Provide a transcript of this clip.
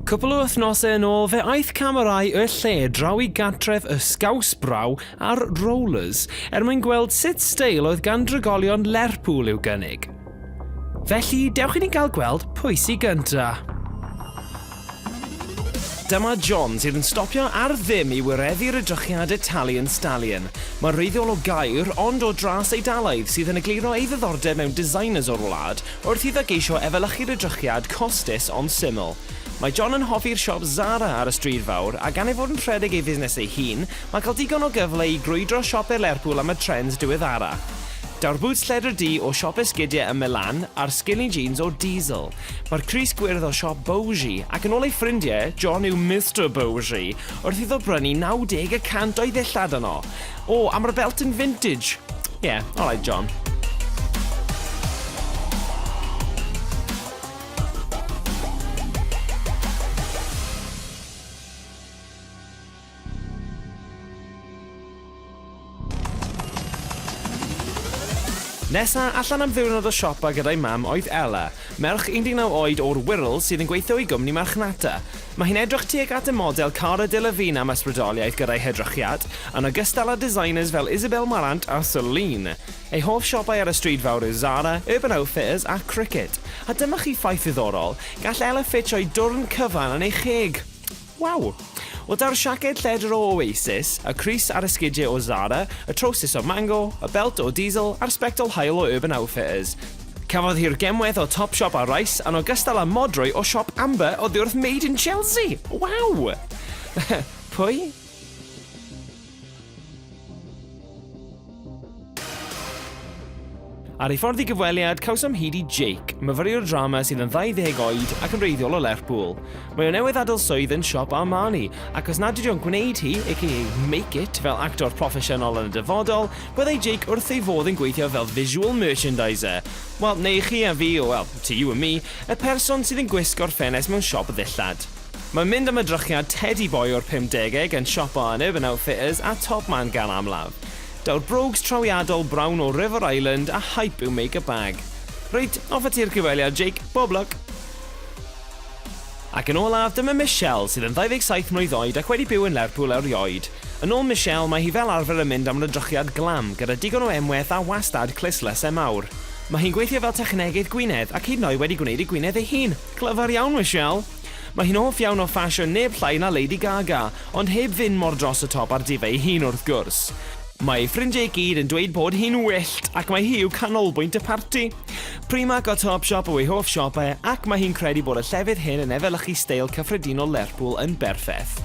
Cwpl o wythnosau yn ôl, fe aeth camerâu y lle draw I gartref y Sgawsbraw ar rollers mwyn gweld sut Steil oedd gan drigolion Lerpwl i'w gynnig. Felly, dewch I ni gael gweld pwy sy gynta. Dyma John sydd yn stopio ar ddim I wireddu'r edrychiad Italian Stallion. Mae'n wreiddiol o gair ond o dras Eidalaidd sydd yn egluro ei ddiddordeb mewn designers o'r wlad wrth iddo geisio efelychu'r edrychiad costus ond syml. Mae John yn hoffi'r siop Zara ar y stryd fawr a gan ei fod yn rhedeg ei fusnes ei hun, mae'n cael digon o gyfle I grwydro siopau Lerpwl am y trends diweddara. Daw'r boots lledr D o siop esgidiau ym Milan a'r skinny jeans o Diesel. Mae'r Crys gwyrdd o siop Bougie ac yn ôl ei ffrindiau, John yw Mr Bougie, wrth iddo brynu 90% o'i ddillad yno. O, a mae'r belt yn vintage. Yeah, alright John. Nesa, allan am ddiwrnod o siopa gyda'i mam oedd Ella, merch 19 oed o'r Wirral sydd yn gweithio I gwmni marchnata. Mae hi'n edrych tuag at y model Cara Delevingne am ysbrydoliaeth gyda'i hedrychiad, yn ogystal â designers fel Isabel Marant a Celine. Ei hoff siopau ar y stryd fawr yw Zara, Urban Outfitters a Cricket. A dyma chi ffaith ddiddorol, gall Ella ffitio'i dwrn cyfan yn ei cheg. Waw! O daw'r siaced lledr o Oasis, y crys ar esgidiau o Zara, y trowsus o Mango, y belt o Diesel a'r sbectol hael o Urban Outfitters. Cafodd hi'r gemwaith o Topshop a Rice yn ogystal â modrwy o siop Amber o ddiwrth Made in Chelsea. Waw! Pwy? Ar ei ffordd I gyfweliad, cawsom hyd I Jake, myfyriwr drama sydd yn 20 oed ac yn wreiddiol o Lerpwl. Mae o newydd adael swydd yn siop Armani, ac os nad ydy o'n gwneud hi, a.k.a. make it, fel actor proffesiynol yn y dyfodol, byddai Jake wrth ei fodd yn gweithio fel visual merchandiser. Wel, neu chi a fi, well, to you and me, y person sydd yn gwisgo'r ffenest mewn siop ddillad. Mae'n mynd am edrychiad Teddy Boy o'r 50au gan siopa yn Urban Outfitters a Top Man gan amlaf. Daw'r brogues trawiadol brown o River Island a hype yw make-up bag. Reit, off at i'r cyfweliad, Jake. Bob luck. Ac yn olaf, dyma Michelle sydd yn 27 mlwydd oed ac wedi byw yn Lerpwl erioed. Yn ôl Michelle, mae hi fel arfer yn mynd am yr edrychiad glam gyda digon o emwaith a wastad cluslysau mawr. Mae hi'n gweithio fel technegydd Gwynedd ac hyd yn oed wedi gwneud ei Gwynedd ei hun. Clyfar iawn, Michelle. Mae hi'n hoff iawn o ffasiwn neb llai na Lady Gaga, ond heb fynd mor dros y top ar difau ei hun wrth gwrs. Mae ei ffrindiau gyd yn dweud bod hi'n wyllt ac mae hi yw canolbwynt y parti. Primark o Topshop o ei hoff siopau ac mae hi'n credu bod y llefydd hyn yn efelychu steil cyffredinol Lerpwl yn berffaith.